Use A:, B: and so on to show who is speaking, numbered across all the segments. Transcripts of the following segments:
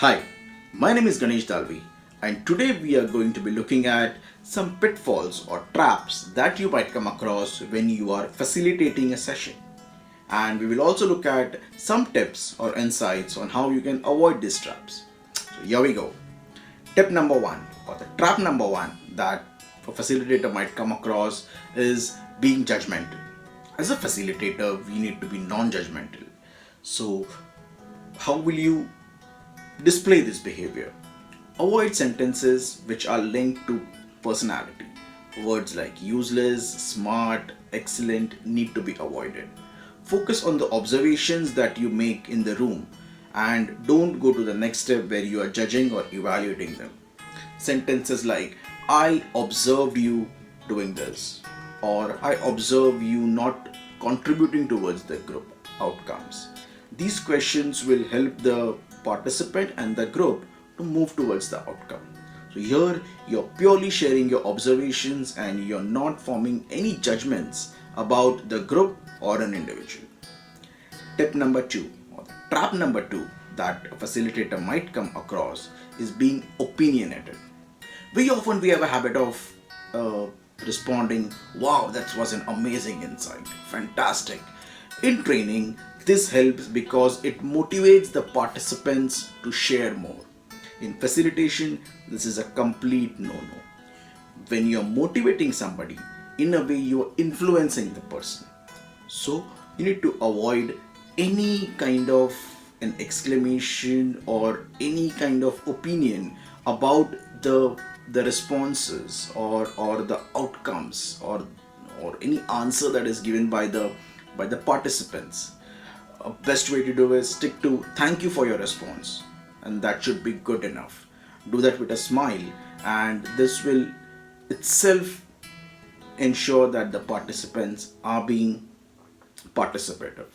A: Hi, my name is Ganesh Dalvi, and today we are going to be looking at some pitfalls or traps that you might come across when you are facilitating a session. And we will also look at some tips or insights on how you can avoid these traps. So here we go. Tip number one, or the trap number one that a facilitator might come across is being judgmental. As a facilitator, we need to be non-judgmental. So how will you display this behavior? Avoid sentences which are linked to personality. Words like useless, smart, excellent need to be avoided. Focus on the observations that you make in the room and don't go to the next step where you are judging or evaluating them. Sentences like, I observed you doing this, or I observe you not contributing towards the group outcomes. These questions will help the participant and the group to move towards the outcome. So here you're purely sharing your observations and you're not forming any judgments about the group or an individual. Tip number two, or the trap number two that a facilitator might come across is being opinionated. Very often we have a habit of responding, wow, that was an amazing insight, fantastic. In training, this helps because it motivates the participants to share more. In facilitation, this is a complete no-no. When you're motivating somebody, in a way you're influencing the person. So you need to avoid any kind of an exclamation or any kind of opinion about the responses or the outcomes or any answer that is given by the participants. A best way to do is stick to thank you for your response, and that should be good enough. Do that with a smile, and this will itself ensure that the participants are being participative.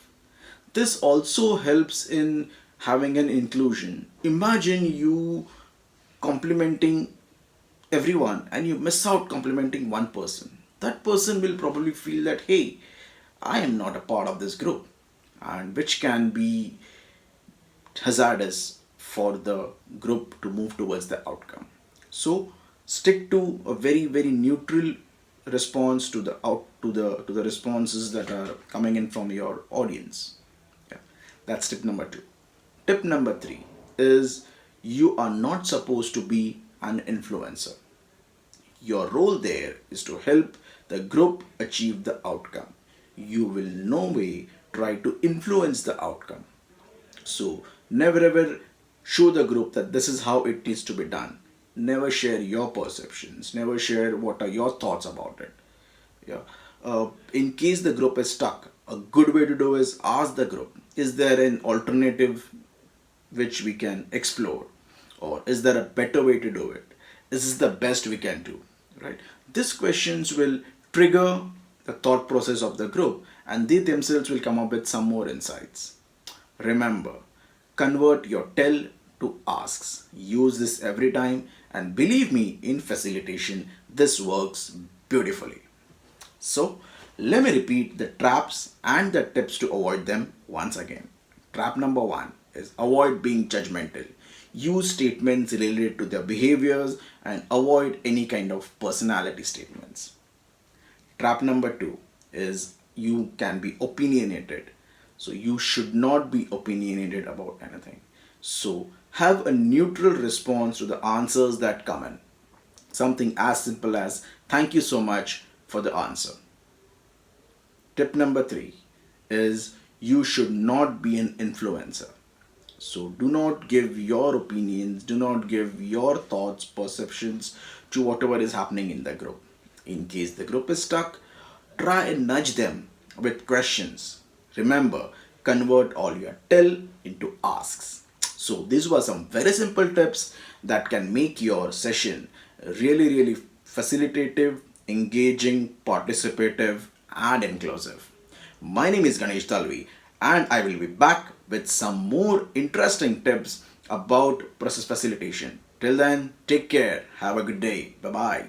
A: This also helps in having an inclusion. Imagine you complimenting everyone and you miss out complimenting one person. That person will probably feel that, hey, I am not a part of this group, and which can be hazardous for the group to move towards the outcome. So stick to a very neutral response to the responses that are coming in from your audience. Yeah, that's tip number two. Tip number three is you are not supposed to be an influencer. Your role there is to help the group achieve the outcome. You will no way try to influence the outcome. So never ever show the group that this is how it needs to be done. Never share your perceptions. Never share what are your thoughts about it. Yeah. In case the group is stuck, a good way to do is ask the group, is there an alternative which we can explore? Or is there a better way to do it? Is this the best we can do? Right? These questions will trigger the thought process of the group and they themselves will come up with some more insights. Remember, convert your tell to asks. Use this every time, and believe me, in facilitation, this works beautifully. So, let me repeat the traps and the tips to avoid them once again. Trap number one is avoid being judgmental. Use statements related to their behaviors and avoid any kind of personality statements. Trap number two is you can be opinionated. So you should not be opinionated about anything. So have a neutral response to the answers that come in. Something as simple as thank you so much for the answer. Tip number three is you should not be an influencer. So do not give your opinions, do not give your thoughts, perceptions to whatever is happening in the group. In case the group is stuck, try and nudge them with questions. Remember, convert all your tell into asks. So these were some very simple tips that can make your session really facilitative, engaging, participative, and inclusive. My name is Ganesh Dalvi, and I will be back with some more interesting tips about process facilitation. Till then, take care. Have a good day. Bye bye.